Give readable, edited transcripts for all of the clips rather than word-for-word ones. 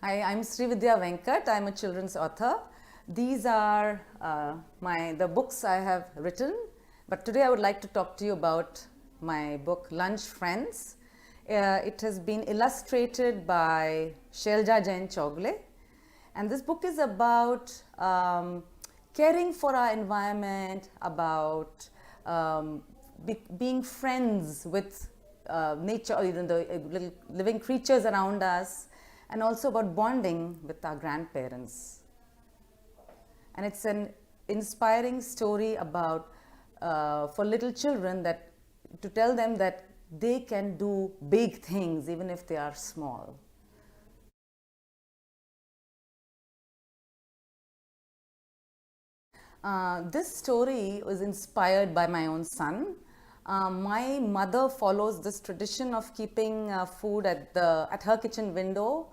Hi, I'm Srividhya Venkat. I'm a children's author. These are the books I have written, but today I would like to talk to you about my book LunchFriends. It has been illustrated by Shailja Jain Chougule, and this book is about caring for our environment, about being friends with nature, or even the little living creatures around us, and also about bonding with our grandparents. And it's an inspiring story about for little children, that to tell them that they can do big things even if they are small. This story was inspired by my own son. My mother follows this tradition of keeping food at her kitchen window,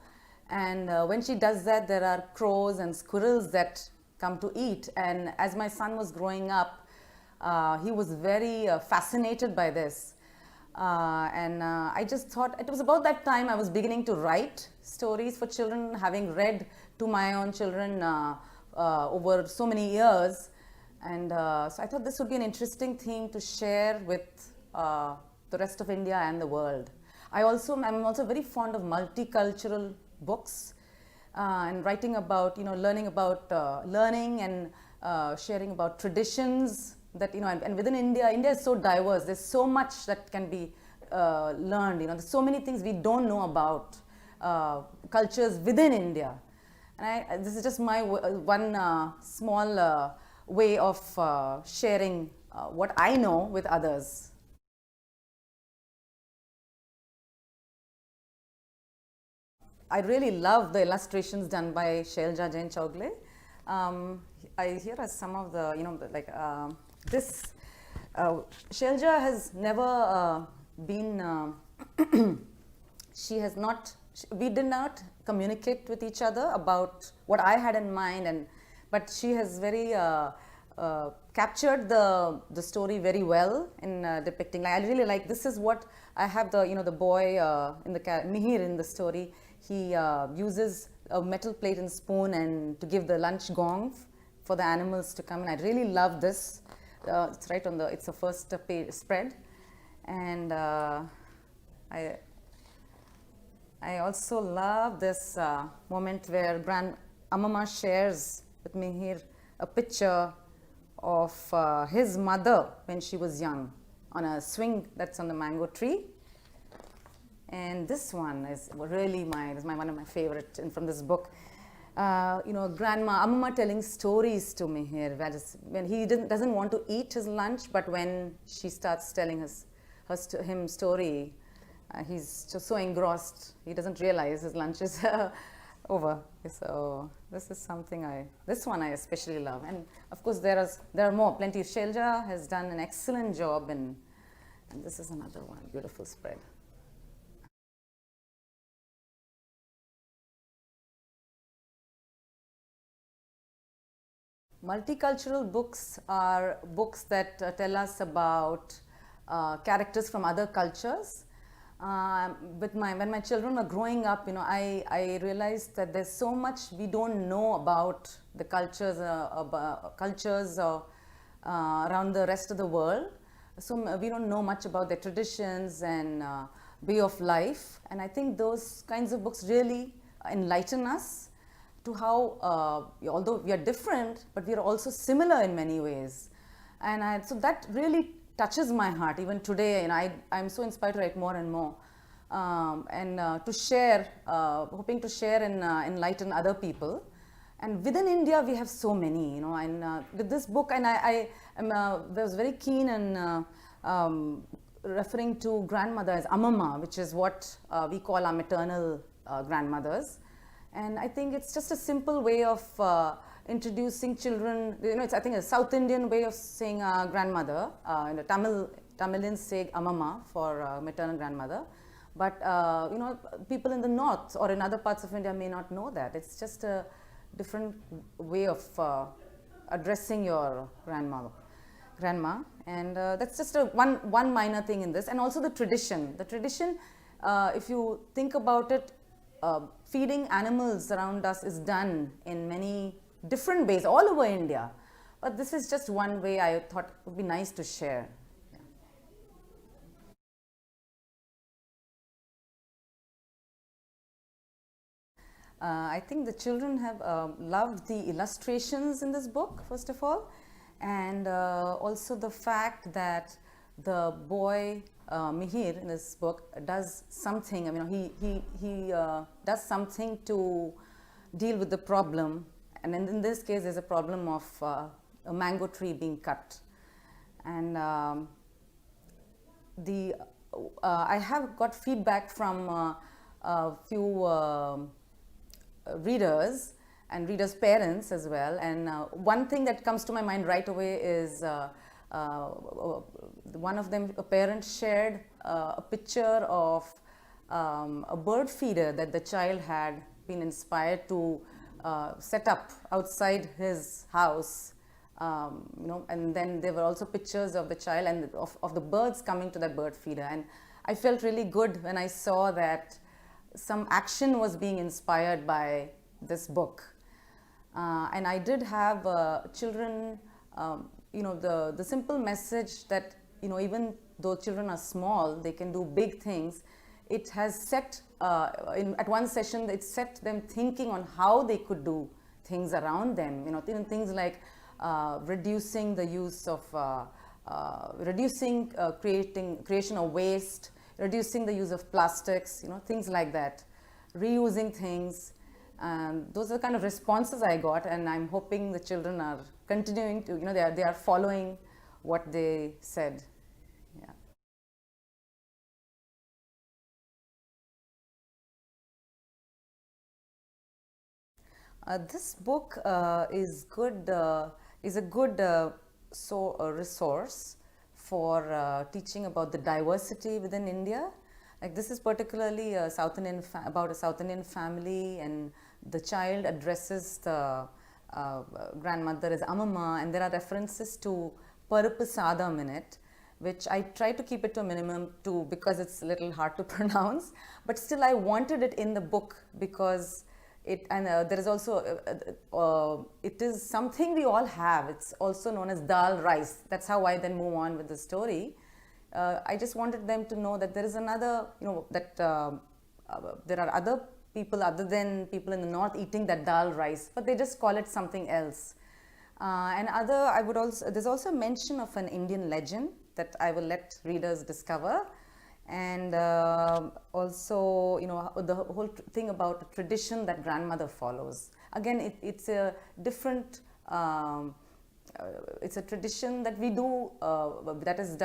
and when she does that, there are crows and squirrels that come to eat. And as my son was growing up, he was very fascinated by this. I just thought it was about that time I was beginning to write stories for children, having read to my own children over so many years. And so I thought this would be an interesting theme to share with the rest of India and the world. I'm also very fond of multicultural books and writing about, learning about learning and sharing about traditions that, and within India is so diverse. There's so much that can be learned. There's so many things we don't know about cultures within India. And this is just my one small way of sharing what I know with others. I really love the illustrations done by Shailja Jain Chougule. Here are some of the, this. Shailja has never been, we did not communicate with each other about what I had in mind, but she has very captured the story very well in depicting. Like, I really like, this is what I have, the boy in the Mihir in the story. He uses a metal plate and spoon and to give the lunch gong for the animals to come in. I really love this. It's right on it's the first page spread. And I also love this moment where Amama shares with Mihir a picture of his mother when she was young on a swing that's on the mango tree. And this one is really one of my favorite from this book. Grandma Amma telling stories to Mihir, when he doesn't want to eat his lunch, but when she starts telling him story, he's just so engrossed he doesn't realize his lunch is over. So this is something this one I especially love. And of course there are more, plenty. Shailja has done an excellent job, and this is another one, beautiful spread. Multicultural books are books that tell us about characters from other cultures. When my children were growing up, I realized that there's so much we don't know about the cultures around the rest of the world. So we don't know much about their traditions and way of life. And I think those kinds of books really enlighten us to how, although we are different, but we are also similar in many ways. And so that really touches my heart even today. And I'm so inspired to write more and more, and to share, hoping to share and enlighten other people. And within India, we have so many, and with this book, and I was very keen in referring to grandmother as Amama, which is what we call our maternal grandmothers. And I think it's just a simple way of introducing children. It's, I think, a South Indian way of saying grandmother. In the Tamilians say Amama for maternal grandmother. But, people in the north or in other parts of India may not know that. It's just a different way of addressing your grandma. And that's just one minor thing in this. And also the tradition. The tradition, if you think about it, feeding animals around us is done in many different ways all over India. But this is just one way I thought would be nice to share. I think the children have loved the illustrations in this book, first of all, and also the fact that the boy Mihir in this book does something. I mean, he does something to deal with the problem, and in this case, there's a problem of a mango tree being cut, and I have got feedback from a few readers and readers' parents as well, and one thing that comes to my mind right away is one of them, a parent, shared a picture of a bird feeder that the child had been inspired to set up outside his house, and then there were also pictures of the child and of the birds coming to that bird feeder, and I felt really good when I saw that some action was being inspired by this book. And I did have children, the simple message that, even though children are small, they can do big things. It has set, at one session, it set them thinking on how they could do things around them, things like reducing the use of, creation of waste, reducing the use of plastics, things like that, reusing things. Those are the kind of responses I got, and I'm hoping the children are continuing to, they are following what they said. Yeah. This book is a good resource for teaching about the diversity within India. Like, this is particularly about a South Indian family, and the child addresses the grandmother as Amama, and there are references to Parupu Sadam in it, which I try to keep it to a minimum too, because it's a little hard to pronounce, but still I wanted it in the book because there is also, it is something we all have. It's also known as dal rice. That's how I then move on with the story. I just wanted them to know that there is another, that there are other people other than people in the north eating that dal rice, but they just call it something else. There's also mention of an Indian legend that I will let readers discover. And also, the whole thing about the tradition that grandmother follows. Again, it's a different, it's a tradition that we do, that is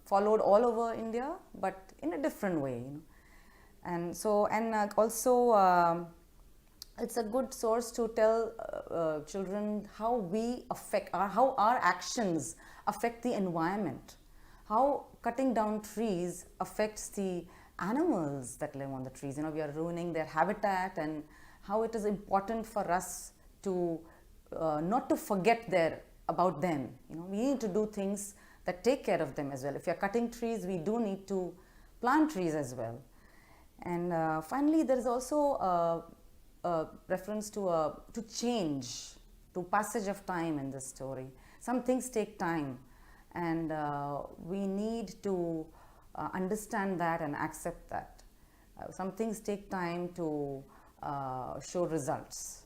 followed all over India, but in a different way. And so, also, it's a good source to tell children how how our actions affect the environment, how cutting down trees affects the animals that live on the trees. We are ruining their habitat, and how it is important for us to not to forget about them. We need to do things that take care of them as well. If you are cutting trees, we do need to plant trees as well. And finally, there is also a reference to change, to passage of time in this story. Some things take time, and we need to understand that and accept that. Some things take time to show results.